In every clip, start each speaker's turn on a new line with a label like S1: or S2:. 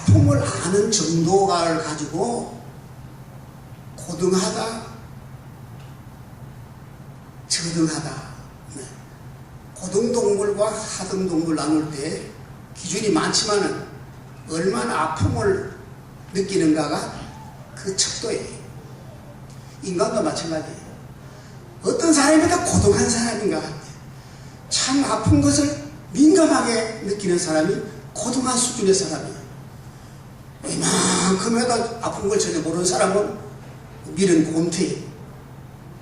S1: 아픔을 아는 정도를 가지고 고등하다, 저등하다, 고등동물과 하등동물 나눌 때 기준이 많지만은 얼마나 아픔을 느끼는가가 그 척도예요. 인간과 마찬가지예요. 어떤 사람이 더 고독한 사람인가? 참 아픈 것을 민감하게 느끼는 사람이 고등한 수준의 사람이에요. 이만큼 해도 아픈 걸 전혀 모르는 사람은 밀은 곰태예요.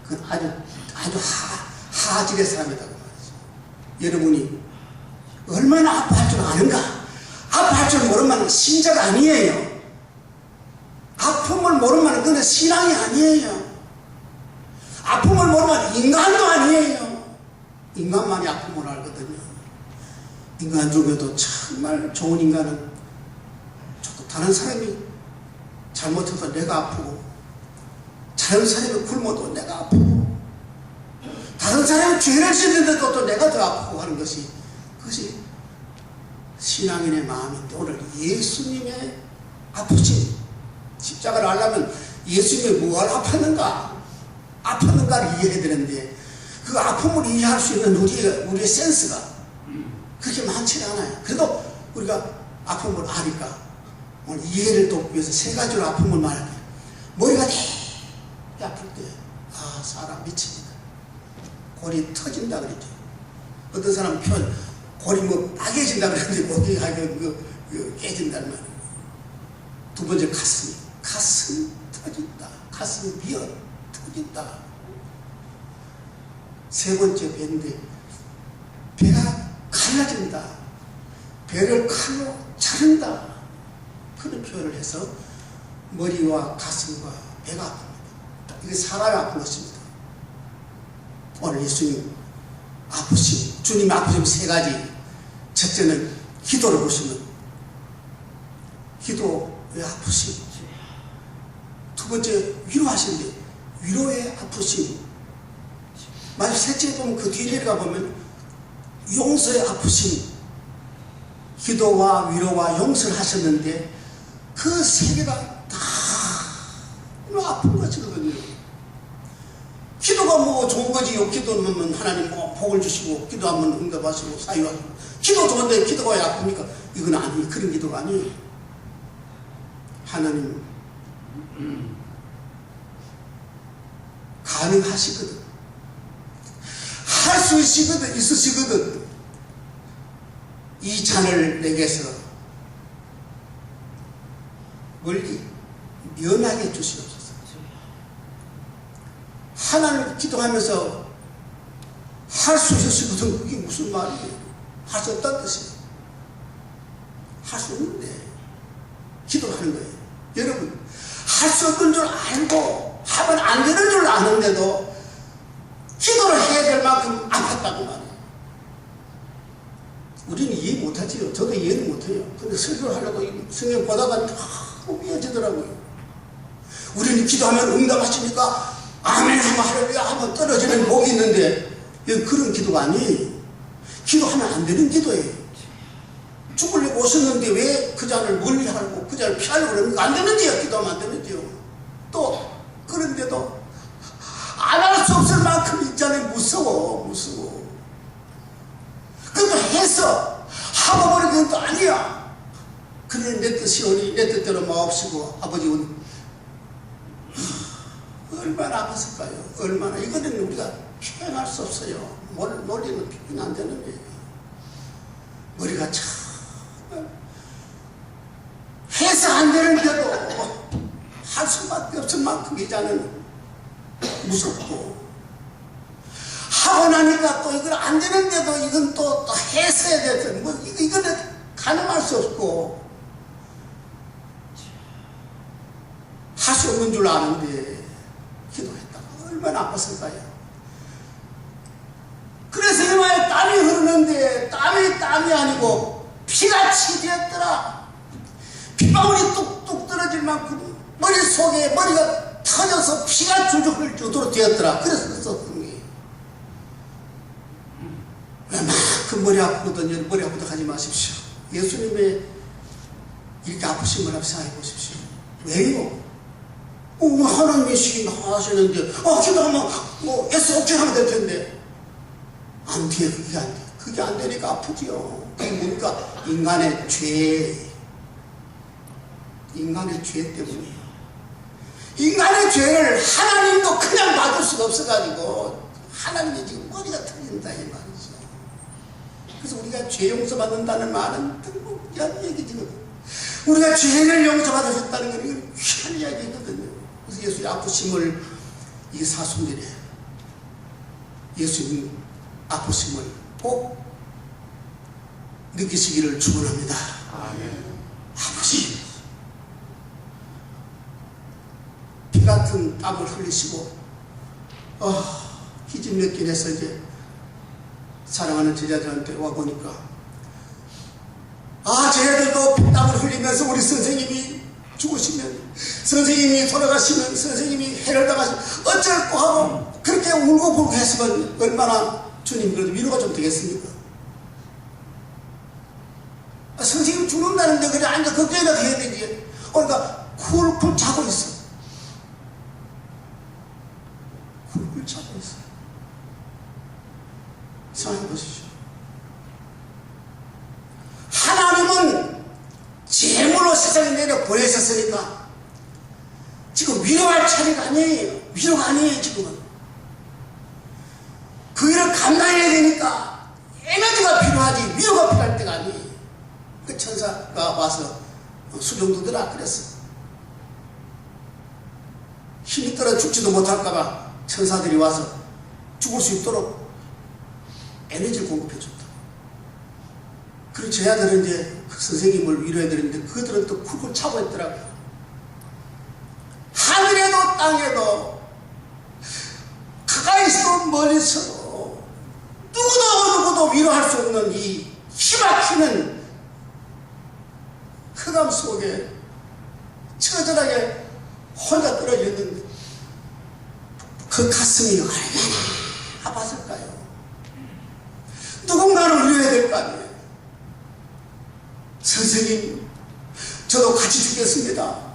S1: 그건 아주 하질의 사람이라고 말이죠. 여러분이 얼마나 아파할 줄 아는가? 아파할 줄 모르면 신자가 아니에요. 아픔을 모르면 그건 신앙이 아니에요. 아픔을 모르면 인간도 아니에요. 인간만이 아픔을 알거든요. 인간 중에도 정말 좋은 인간은 다른 사람이 잘못해도 내가 아프고, 다른 사람이 굶어도 내가 아프고, 다른 사람이 죄를 짓는데도 또 내가 더 아프고 하는 것이, 그것이 신앙인의 마음인데, 오늘 예수님의 아프심, 십자가를 알려면 예수님이 무엇을 아팠는가를 이해해야 되는데, 그 아픔을 이해할 수 있는 우리의 센스가 그렇게 많지는 않아요. 그래도 우리가 아픔을 아니까 오늘 이해를 돕기 위해서 세 가지로 아픔을 말할게요. 머리가 되게 아플 때, 사람 미칩니다. 골이 터진다 그랬죠. 어떤 사람 표현, 골이 뭐 빠개진다 그랬는데, 고기가 깨진다는 말이에요. 두 번째, 가슴이 터진다. 가슴이 비어 터진다. 세 번째, 배인데, 배가 갈라진다. 배를 칼로 자른다. 그런 표현을 해서 머리와 가슴과 배가 아픕니다. 이게 사람이 아픈 것입니다. 오늘 예수님 아프심, 주님 아프심 세 가지. 첫째는 기도를 보시면 기도의 아프심. 두 번째, 위로하시는데 위로의 아프심. 마지막 셋째 보면 그 뒤에 내려가 보면 용서의 아프심. 기도와 위로와 용서를 하셨는데 그 세 개가 다 아픈 것이거든요. 기도가 뭐 좋은 거지요. 기도는 하나님 뭐 복을 주시고, 기도하면 응답하시고 사유하시고, 기도 좋은데 기도가 왜 아픕니까? 이건 아니에요. 그런 기도가 아니에요. 하나님 가능하시거든. 할 수 있으시거든. 이 잔을 내게서 멀리 면하게 주시옵소서. 하나님 기도하면서 할 수 있으시거든. 그게 무슨 말이에요? 할 수 없다는 뜻이에요. 할 수 없는데 기도하는 거예요. 여러분, 할 수 없는 줄 알고 하면 안 되는 줄 아는데도 기도를 해야 될 만큼 아팠다고 말이에요. 우리는 이해 못하지요. 저도 이해는 못해요. 근데 설교를 하려고 성경 보다가 너무 미어지더라고요. 우리는 기도하면 응답하시니까 아멘 하면 할렐루야 하면 떨어지는 복이 있는데, 이건 그런 기도가 아니에요. 기도하면 안 되는 기도예요. 죽으려고 오셨는데 왜 그 잔을 멀리 하고 그 잔을 피하려고 그러니까 안 되는데요. 기도하면 안 되는데요. 또 그런데도 안 할 수 없을 만큼 있잖아요. 무서워. 그것도 해서 하고 버리는 것도 아니야. 그래, 내 뜻이 오니 내 뜻대로 마옵시고, 아버지 얼마나 아팠을까요? 얼마나. 이거는 우리가 표현할 수 없어요. 논리는 표현 안 되는 거예요. 머리가 참 해서 안 되는데도 할 수밖에 없을 만큼 이자는 무섭고, 하고 나니까 또 이건 안 되는데도 이건 또 해서 해야 돼서 이거는 가능할 수 없고, 할 수 없는 줄 아는데 기도했다가 얼마나 아팠을까요? 그래서 이마에 땀이 흐르는데 땀이 아니고 피같이 되었더라. 빗방울이 뚝뚝 떨어질 만큼 머릿속에 머리가 터져서 피가 줄줄 흐를 정도로 되었더라. 그래서 썼던 게, 웬만큼 머리 아프거든요. 머리 아프다 하지 마십시오. 예수님의 이렇게 아프신 분 앞에 생각해 보십시오. 왜요? 하나님의 시기 하시는데 기도하면 애써 억제하면 될 텐데 안 돼. 그게 안 돼. 그게 안 되니까 아프지요. 그게 뭡니까? 인간의 죄 때문이에요. 인간의 죄를 하나님도 그냥 막을 수가 없어가지고 하나님이 지금 머리가 터진다 이 말이죠. 그래서 우리가 죄 용서받는다는 말은 등록이라는 얘기지거든요. 우리가 죄를 용서받으셨다는 건 이건 귀한 이야기거든요. 그래서 예수의 아프심을 이게 사순절에 예수님 아프심을 꼭 느끼시기를 축원합니다. 아프심, 피 같은 땀을 흘리시고 기진맥진 해서 이제 사랑하는 제자들한테 와보니까 제자들도 피땀을 흘리면서 우리 선생님이 죽으시면, 선생님이 돌아가시면, 선생님이 해를 당하시면 어쩔까 하고 그렇게 울고 불고 했으면 얼마나 주님 그래도 위로가 좀 되겠습니까? 선생님 죽는다는데 그래 앉아 걱정이라도 해야 되지. 그러니까 쿨쿨 자고 있어. 쿨쿨 자고 있어. 생각해 보십시오. 하나님은 제물로 세상에 내려 보내셨으니까 지금 위로할 차례가 아니에요. 위로가 아니에요. 지금은 그 일을 감당해야 되니까 에너지가 필요하지 위로가 필요할 때가 아니에요. 그 천사가 와서 수종두더라 그랬어. 힘이 떨어 죽지도 못할까봐 천사들이 와서 죽을 수 있도록 에너지를 공급해 줬다. 그리고 제자들은 이제 그 선생님을 위로해 드렸는데 그들은 또 쿨쿨 차고 있더라고요. 하늘에도 땅에도 가까이서 멀리서 누구도 위로할 수 없는 이 힘막히는 흑암 속에 처절하게 혼자 떨어져 있는데 그 가슴이 얼마나 아팠을까요? 누군가를 위로해야 될 거 아니에요. 선생님, 저도 같이 죽겠습니다.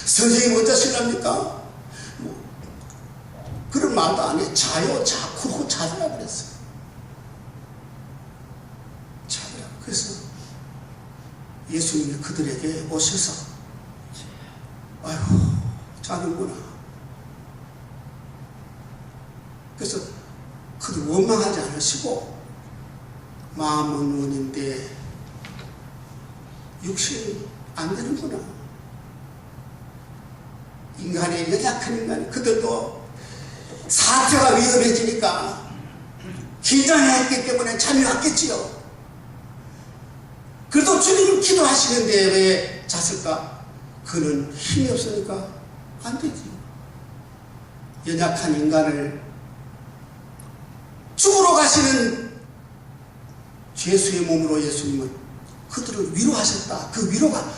S1: 선생님 어쩌실랍니까? 그런 말도 안 해. 자요, 자고 자더라 그랬어요. 자더라. 그래서 예수님이 그들에게 오셔서 아이고 자는구나. 그래서 그들 원망하지 않으시고 마음은 원인데 육신이 안 되는구나. 인간의 연약한 인간, 그들도 사태가 위험해지니까 긴장했기 때문에 잠이 왔겠지요. 그래도 주님은 기도하시는데 왜 잤을까? 그는 힘이 없으니까 안 되지. 연약한 인간을 죽으러 가시는 죄수의 몸으로 예수님은 그들을 위로하셨다. 그 위로가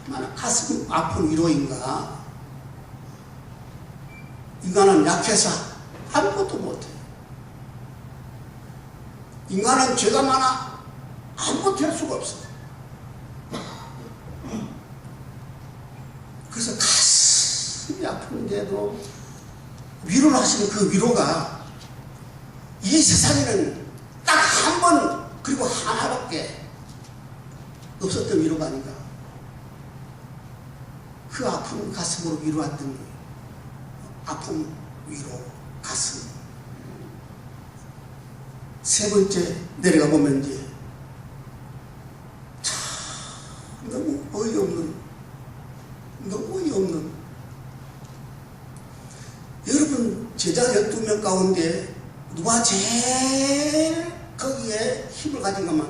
S1: 얼마나 가슴 아픈 위로인가. 인간은 약해서 아무것도 못해. 인간은 죄가 많아 아무것도 할 수가 없어. 그래서 가슴이 아픈데도 위로를 하시는 그 위로가 이 세상에는 딱 한 번 그리고 하나밖에 없었던 위로가 아닌가. 그 아픈 가슴으로 위로했던 아픈 위로 가슴. 세 번째 내려가 보면 이제 참 너무 어이없는 여러분 제자 12명 가운데 누가 제일 거기에 힘을 가진 것만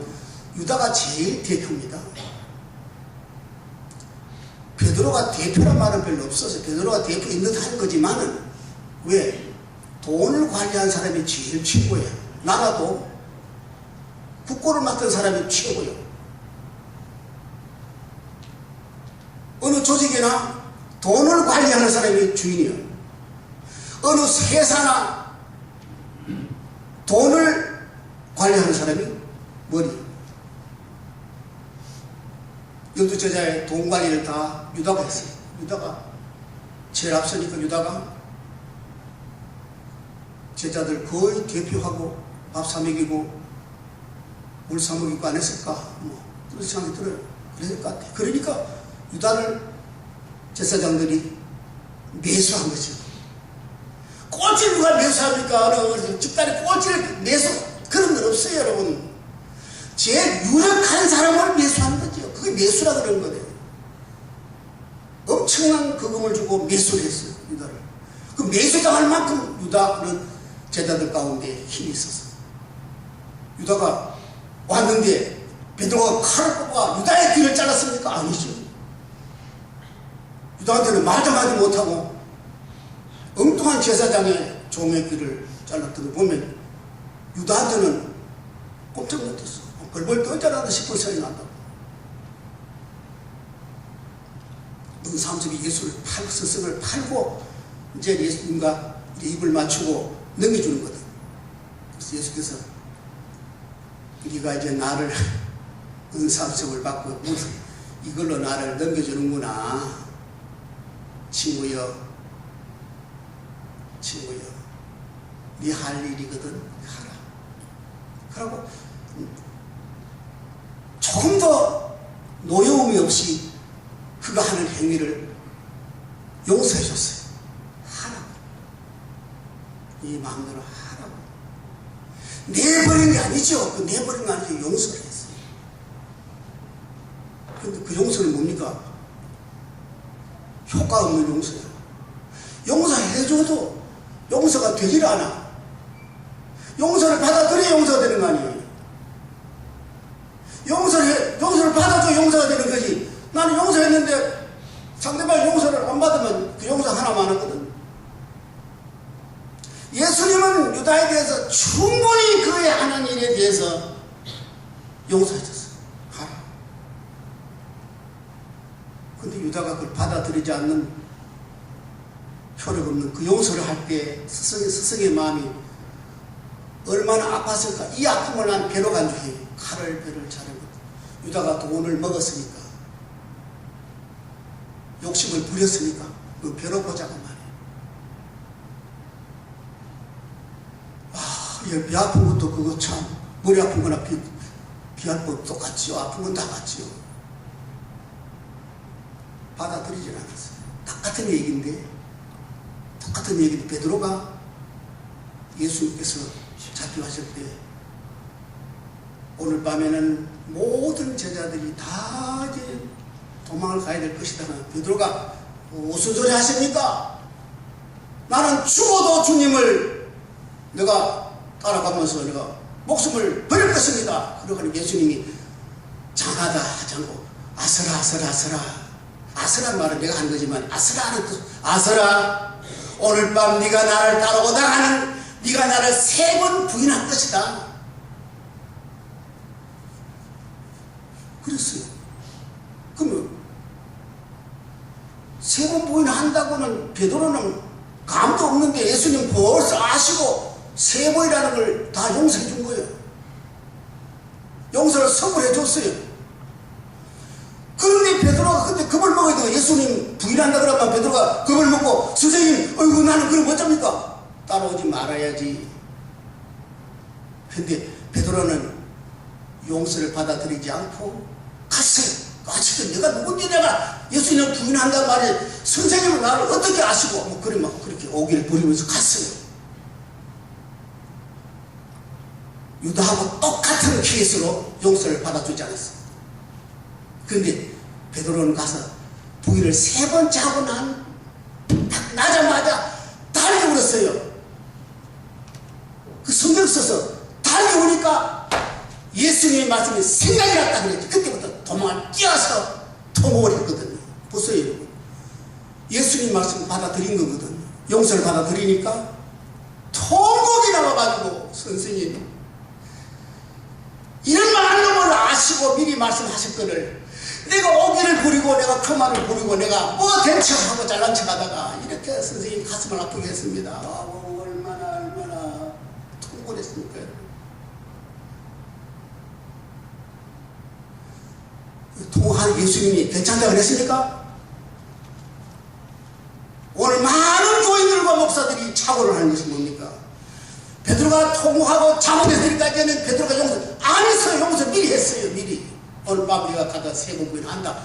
S1: 유다가 제일 대표입니다. 베드로가 대표란 말은 별로 없어서 베드로가 대표 있는 한 거지만은 왜? 돈을 관리한 사람이 제일 최고예요. 나라도 국고를 맡은 사람이 최고예요. 어느 조직이나 돈을 관리하는 사람이 주인이에요. 어느 회사나 돈을 관리하는 사람이 머리. 너도 제자의 돈 관리를 다 유다가 했어요. 유다가 제일 앞서니까 유다가 제자들 거의 대표하고 밥 사 먹이고 물 사 먹이고 안 했을까? 뭐 그런 생각이 들어요. 그랬을 것 같아요. 그러니까 유다를 제사장들이 매수한 거죠. 꼴찌를 누가 매수합니까? 집단에 꼴찌를 매수, 그런 건 없어요, 여러분. 제일 유력한 사람을 매수하는 거죠. 그게 매수라 그런 거예요. 엄청난 거금을 주고 매수를 했어요, 유다를. 그 매수당할 만큼 유다는 제자들 가운데 힘이 있었어요. 유다가 왔는데 베드로가 칼을 뽑아 유다의 귀를 잘랐습니까? 아니죠. 유다한테는 말도 하지 못하고 엉뚱한 제사장의 종의 귀를 잘랐던 거 보면 유다한테는 꼼짝 못했어. 벌벌 떠자라도 싶은 소리 난다고. 은사함석이 예수를 팔고 스승을 팔고 이제 예수님과 입을 맞추고 넘겨주는 거다. 그래서 예수께서 네가 이제 나를 은사함석을 받고 이걸로 나를 넘겨주는구나. 친구여, 친구여, 네 할 일이거든 하라. 그러고 조금 더 노여움이 없이 그가 하는 행위를 용서해 줬어요. 하라고. 이 마음대로 하라고. 내버린 게 아니죠. 그 내버린 게 아니죠. 용서를 했어요. 그런데 그 용서는 뭡니까? 효과 없는 용서예요. 용서해줘도 용서가 되질 않아. 용서를 받아들여야 용서가 되는 거 아니에요. 용서를 받아도 용서가 되는 거지. 나는 용서했는데 상대방 용서를 안 받으면 그 용서 하나만 하거든. 예수님은 유다에 대해서 충분히 그의 하는 일에 대해서 용서해줬어요. 하라. 근데 유다가 그걸 받아들이지 않는 효력 없는 그 용서를 할 때 스승의 마음이 얼마나 아팠을까. 이 아픔을 난 배로 간주해. 칼을 배를 자르고. 유다가 돈을 먹었으니까, 욕심을 부렸으니까 그 배로 보자고 말이에요. 아, 배 아픈 것도 그거 참, 머리 아픈 거나 비할 것 똑같지요. 아픈 건 다 같지요. 받아들이질 않았어요. 똑같은 얘기인데 베드로가 예수님께서 잡혀가실 때 오늘 밤에는 모든 제자들이 다 이제 도망을 가야 될 것이다. 베드로가 무슨 소리 하십니까? 나는 죽어도 주님을 내가 따라가면서 내가 목숨을 버릴 것입니다. 그러고 예수님이 장하다 하지 않고 아서라 아서라 아서라. 아서라는 말은 내가 한 거지만 아서라는 뜻. 아서라, 오늘 밤 네가 나를 따라오다가는 네가 나를 3번 부인할 것이다. 그랬어요. 그러면 3번 부인한다고는 베드로는 감도 없는데 예수님 벌써 아시고 3번이라는 걸 다 용서해 준 거예요. 용서를 선물해 줬어요. 그런데 베드로가 그때 겁을 먹어야 돼요. 예수님 부인한다 그러면 베드로가 겁을 먹고 선생님, 어이구 나는 그럼 어쩝니까? 따라오지 말아야지. 근데 베드로는 용서를 받아들이지 않고 갔어요. 어쨌든 내가 누군지 내가 예수님을 부인한단 말이에요. 선생님은 나를 어떻게 아시고 뭐 그렇게 오기를 부리면서 갔어요. 유다하고 똑같은 케이스로 용서를 받아주지 않았어요. 그런데 베드로는 가서 부인을 3번째 하고 딱 나자마자 달려오랬어요. 그 성경 써서 달려오니까 예수님의 말씀이 생각이 났다 그랬지. 그때부터 도망을 뛰어서 통곡을 했거든요. 보세요, 여러분. 예수님 말씀 받아들인 거거든요. 용서를 받아들이니까 통곡이 나와가지고, 선생님, 이런 많은 걸 아시고 미리 말씀하실 거를 내가 오기를 부리고 내가 그만을 부리고 내가 뭐 된 척하고 잘난 척하다가 이렇게 선생님 가슴을 아프게 했습니다. 얼마나 통곡을 했습니까? 통화하는 예수님이 괜찮다고 그랬습니까? 오늘 많은 교인들과 목사들이 착오를 하는 것이 뭡니까? 베드로가 통곡하고 잘못했으니까지는 베드로가 용서 안 했어요. 용서 미리 했어요. 미리. 오늘 밤 우리가 가다 세번 구이나 한다.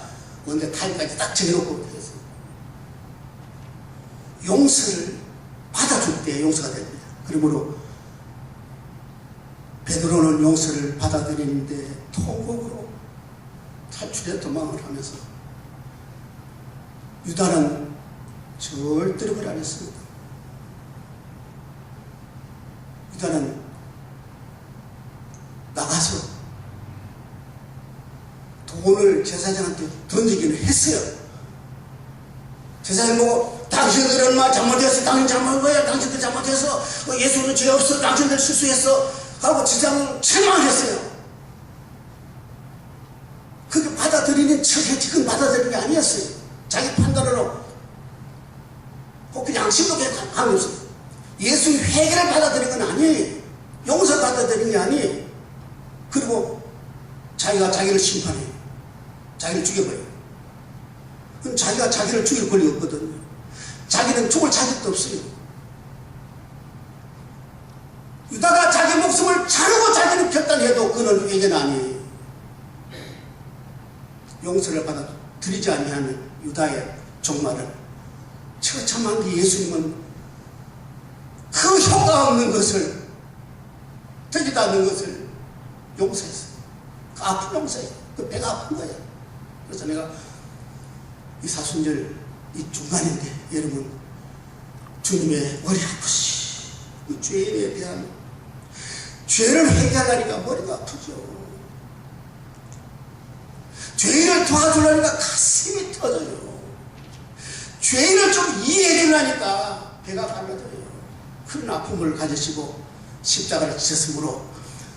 S1: 근데 타임까지 딱 정해놓고 했어요. 용서를 받아줄 때 용서가 됩니다. 그러므로 베드로는 용서를 받아들이는데 통곡으로 탈출해 도망을 하면서 유다는 절대로 그걸 안 했습니다. 유다는 나가서 돈을 제사장한테 던지기는 했어요. 제사장 보고 당신들은 막 잘못했어. 당신 잘못한 거야. 당신들 잘못해서 예수는 죄 없어. 당신들 실수했어. 하고 제사장을 책망했어요. 그게 받아들이는 척해 지금 받아들이는 게 아니었어요. 자기 판단으로 꼭 그냥 양심도 하면서 예수의 회개를 받아들인 건 아니에요. 용서 받아들인 게 아니에요. 그리고 자기가 자기를 심판해요. 자기를 죽여버려요. 그럼 자기가 자기를 죽일 권리 없거든요. 자기는 죽을 자격도 없어요. 유다가 자기 목숨을 자르고 자기는 결단해도 그는 회개는 아니에요. 용서를 받아들이지 아니하는 유다의 종말은 처참한 게 예수님은 그 효과 없는 것을 되지도 않는 것을 용서했어요. 그 아픈 용서예요. 그 배가 아픈 거예요. 그래서 내가 이 사순절 이 중간인데 여러분 주님의 머리 아프시 이 죄에 대한 죄를 회개하려니까 머리가 아프죠. 죄인을 도와주려니까 가슴이 터져요. 죄인을 좀 이해해 주려니까 배가 갈라져요. 그런 아픔을 가지시고 십자가를 지셨으므로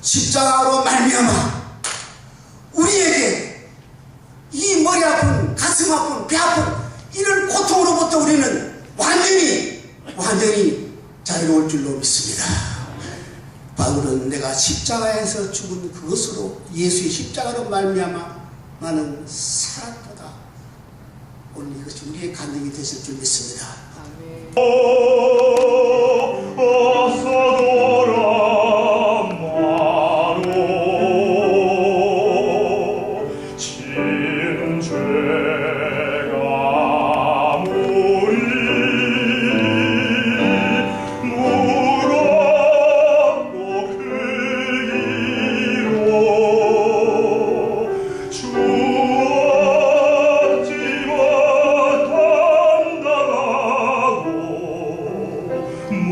S1: 십자가로 말미암아 우리에게 이 머리 아픈 가슴 아픈 배 아픈 이런 고통으로부터 우리는 완전히 자유로울 줄로 믿습니다. 바울은 내가 십자가에서 죽은 그것으로 예수의 십자가로 말미암아 나는 살았도다. 오늘 이것이 우리의 간증이 되실 줄 믿습니다. 아멘.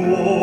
S2: more.